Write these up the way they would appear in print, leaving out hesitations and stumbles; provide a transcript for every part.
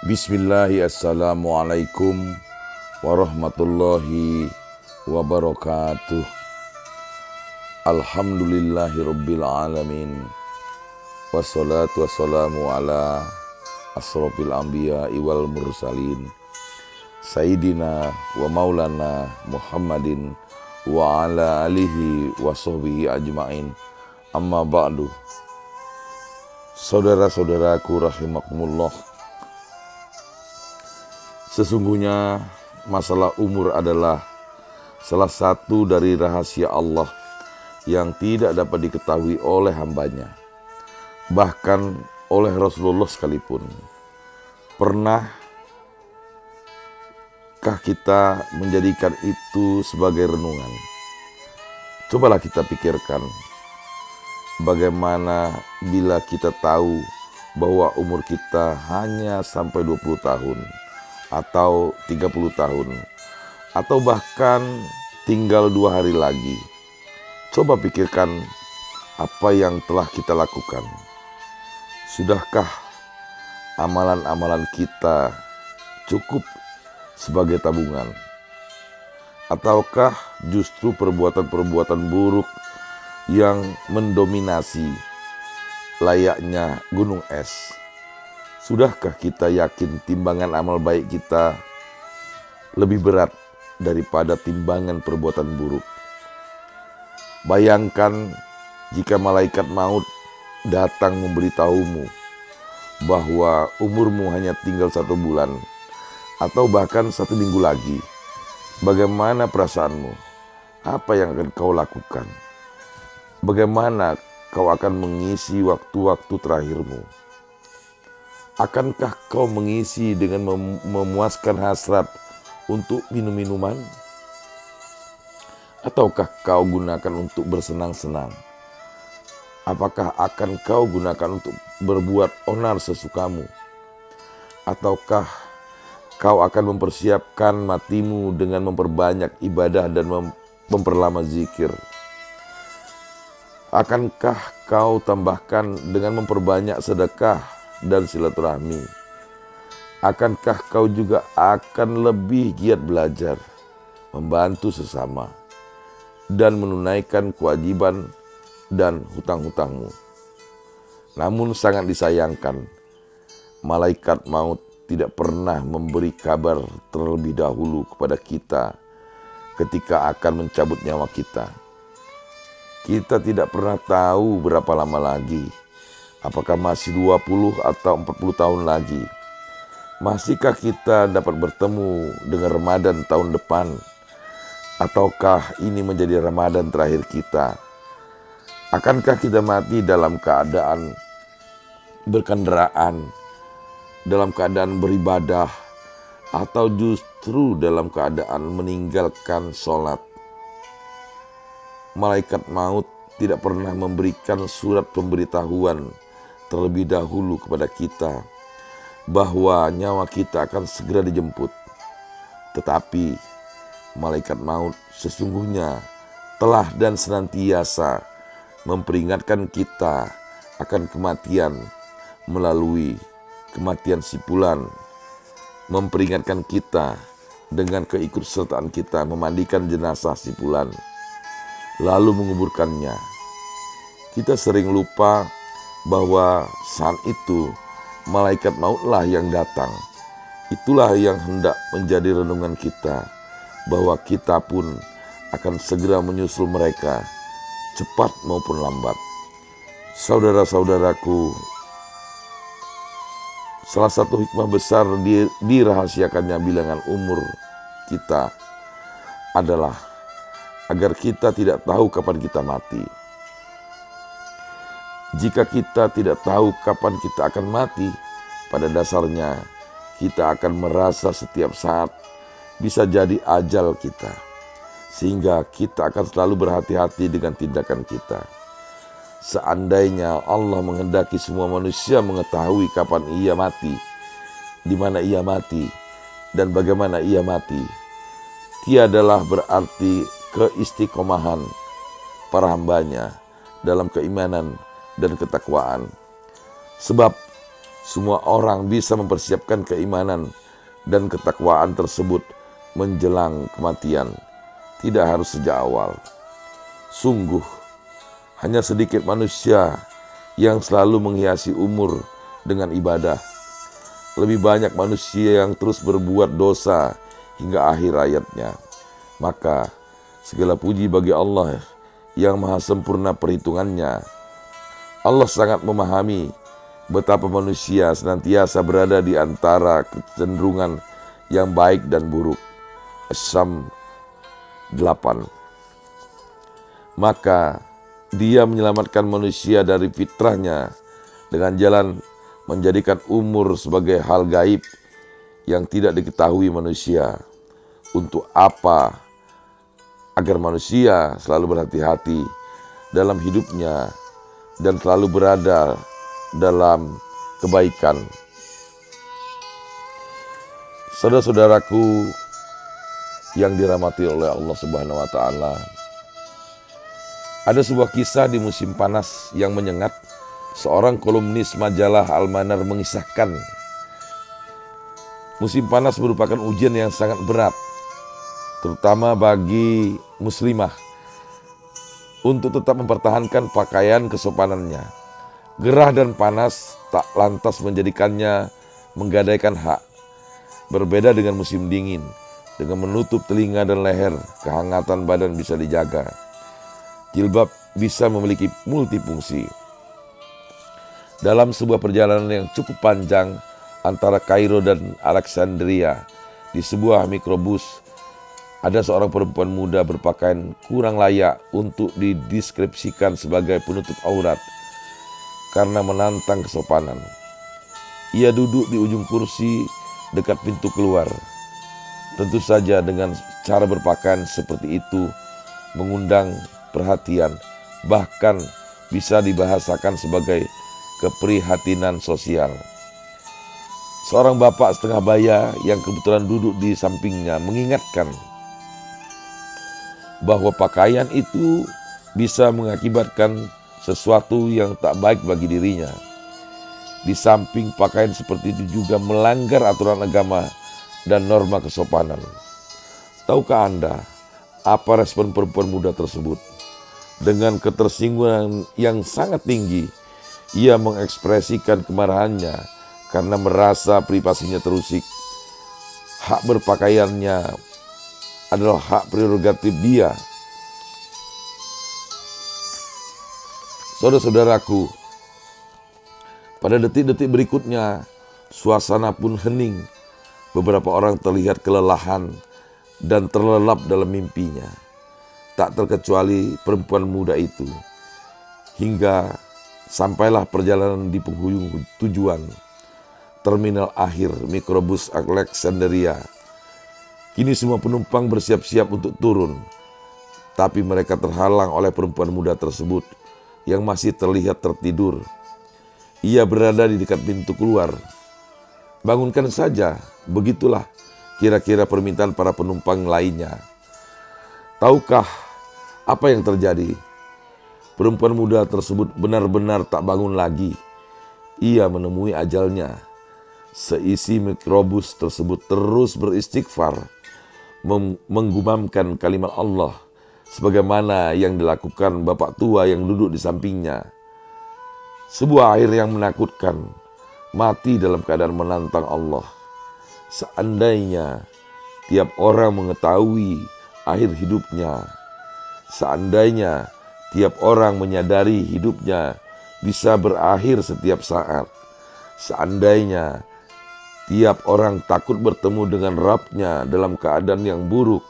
Bismillahirrahmanirrahim. Assalamualaikum warahmatullahi wabarakatuh. Alhamdulillahirabbil alamin. Wassalatu wassalamu ala asrofil anbiya wal mursalin. Sayyidina wa maulana Muhammadin wa ala alihi wa sahbihi ajma'in. Amma ba'du. Saudara-saudaraku rahimakumullah, sesungguhnya masalah umur adalah salah satu dari rahasia Allah yang tidak dapat diketahui oleh hambanya, bahkan oleh Rasulullah sekalipun. Pernahkah kita menjadikan itu sebagai renungan? Cobalah kita pikirkan, bagaimana bila kita tahu bahwa umur kita hanya sampai 20 tahun, atau 30 tahun, atau bahkan tinggal 2 hari lagi. Coba pikirkan apa yang telah kita lakukan. Sudahkah amalan-amalan kita cukup sebagai tabungan? Ataukah justru perbuatan-perbuatan buruk yang mendominasi layaknya gunung es? Sudahkah kita yakin timbangan amal baik kita lebih berat daripada timbangan perbuatan buruk? Bayangkan jika malaikat maut datang memberitahumu bahwa umurmu hanya tinggal 1 bulan atau bahkan 1 minggu lagi. Bagaimana perasaanmu? Apa yang akan kau lakukan? Bagaimana kau akan mengisi waktu-waktu terakhirmu? Akankah kau mengisi dengan memuaskan hasrat untuk minum-minuman? Ataukah kau gunakan untuk bersenang-senang? Apakah akan kau gunakan untuk berbuat onar sesukamu? Ataukah kau akan mempersiapkan matimu dengan memperbanyak ibadah dan memperlama zikir? Akankah kau tambahkan dengan memperbanyak sedekah dan silaturahmi? Akankah kau juga akan lebih giat belajar, membantu sesama, dan menunaikan kewajiban dan hutang-hutangmu? Namun sangat disayangkan, malaikat maut tidak pernah memberi kabar terlebih dahulu kepada kita ketika akan mencabut nyawa kita. Kita tidak pernah tahu berapa lama lagi. Apakah masih 20 atau 40 tahun lagi? Masihkah kita dapat bertemu dengan Ramadan tahun depan? Ataukah ini menjadi Ramadan terakhir kita? Akankah kita mati dalam keadaan berkendaraan, dalam keadaan beribadah, atau justru dalam keadaan meninggalkan sholat? Malaikat maut tidak pernah memberikan surat pemberitahuan terlebih dahulu kepada kita bahwa nyawa kita akan segera dijemput. Tetapi malaikat maut sesungguhnya telah dan senantiasa memperingatkan kita akan kematian melalui kematian sipulan, memperingatkan kita dengan keikutsertaan kita memandikan jenazah sipulan, lalu menguburkannya. Kita sering lupa bahwa saat itu malaikat mautlah yang datang. Itulah yang hendak menjadi renungan kita, bahwa kita pun akan segera menyusul mereka, cepat maupun lambat. Saudara-saudaraku, salah satu hikmah besar dirahasiakannya bilangan umur kita adalah agar kita tidak tahu kapan kita mati. Jika kita tidak tahu kapan kita akan mati, pada dasarnya kita akan merasa setiap saat bisa jadi ajal kita, sehingga kita akan selalu berhati-hati dengan tindakan kita. Seandainya Allah menghendaki semua manusia mengetahui kapan ia mati, di mana ia mati, dan bagaimana ia mati, tiadalah berarti keistiqomahan para hambanya dalam keimanan dan ketakwaan. Sebab semua orang bisa mempersiapkan keimanan dan ketakwaan tersebut menjelang kematian, tidak harus sejak awal. Sungguh, hanya sedikit manusia yang selalu menghiasi umur dengan ibadah. Lebih banyak manusia yang terus berbuat dosa hingga akhir hayatnya. Maka segala puji bagi Allah yang maha sempurna perhitungannya. Allah sangat memahami betapa manusia senantiasa berada di antara kecenderungan yang baik dan buruk. As-Sam 8. Maka Dia menyelamatkan manusia dari fitrahnya dengan jalan menjadikan umur sebagai hal gaib yang tidak diketahui manusia. Untuk apa? Agar manusia selalu berhati-hati dalam hidupnya dan selalu berada dalam kebaikan. Saudara-saudaraku yang dirahmati oleh Allah Subhanahu wa taala, ada sebuah kisah di musim panas yang menyengat. Seorang kolumnis majalah Al-Manar mengisahkan, musim panas merupakan ujian yang sangat berat, terutama bagi muslimah, untuk tetap mempertahankan pakaian kesopanannya. Gerah dan panas tak lantas menjadikannya menggadaikan hak. Berbeda dengan musim dingin, dengan menutup telinga dan leher, kehangatan badan bisa dijaga. Jilbab bisa memiliki multifungsi. Dalam sebuah perjalanan yang cukup panjang antara Kairo dan Alexandria, di sebuah mikrobus, ada seorang perempuan muda berpakaian kurang layak untuk dideskripsikan sebagai penutup aurat karena menantang kesopanan. Ia duduk di ujung kursi dekat pintu keluar. Tentu saja dengan cara berpakaian seperti itu mengundang perhatian, bahkan bisa dibahasakan sebagai keprihatinan sosial. Seorang bapak setengah baya yang kebetulan duduk di sampingnya mengingatkan bahwa pakaian itu bisa mengakibatkan sesuatu yang tak baik bagi dirinya. Di samping pakaian seperti itu juga melanggar aturan agama dan norma kesopanan. Tahukah Anda apa respon perempuan muda tersebut? Dengan ketersinggungan yang sangat tinggi, ia mengekspresikan kemarahannya karena merasa privasinya terusik. Hak berpakaiannya adalah hak prerogatif dia. Saudara-saudaraku, pada detik-detik berikutnya, suasana pun hening. Beberapa orang terlihat kelelahan dan terlelap dalam mimpinya. Tak terkecuali perempuan muda itu. Hingga sampailah perjalanan di penghujung tujuan, terminal akhir mikrobus Alexandria. Kini semua penumpang bersiap-siap untuk turun, tapi mereka terhalang oleh perempuan muda tersebut yang masih terlihat tertidur. Ia berada di dekat pintu keluar. Bangunkan saja, begitulah kira-kira permintaan para penumpang lainnya. Tahukah apa yang terjadi? Perempuan muda tersebut benar-benar tak bangun lagi. Ia menemui ajalnya. Seisi mikrobus tersebut terus beristighfar, menggumamkan kalimat Allah, sebagaimana yang dilakukan bapak tua yang duduk di sampingnya. Sebuah air yang menakutkan, mati dalam keadaan menantang Allah. Seandainya tiap orang mengetahui akhir hidupnya, seandainya tiap orang menyadari hidupnya bisa berakhir setiap saat, seandainya tiap orang takut bertemu dengan Rabb-nya dalam keadaan yang buruk,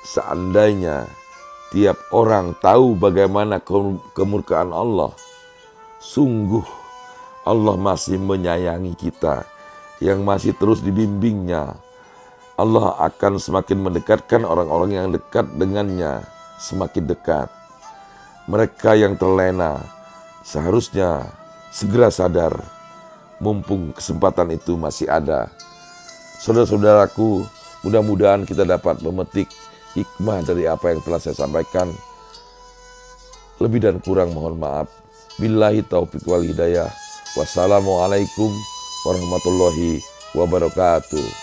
seandainya tiap orang tahu bagaimana kemurkaan Allah, sungguh Allah masih menyayangi kita yang masih terus dibimbingnya. Allah akan semakin mendekatkan orang-orang yang dekat dengannya semakin dekat. Mereka yang terlena seharusnya segera sadar, mumpung kesempatan itu masih ada. Saudara-saudaraku, mudah-mudahan kita dapat memetik hikmah dari apa yang telah saya sampaikan. Lebih dan kurang mohon maaf. Billahi taufiq wal hidayah. Wassalamualaikum warahmatullahi wabarakatuh.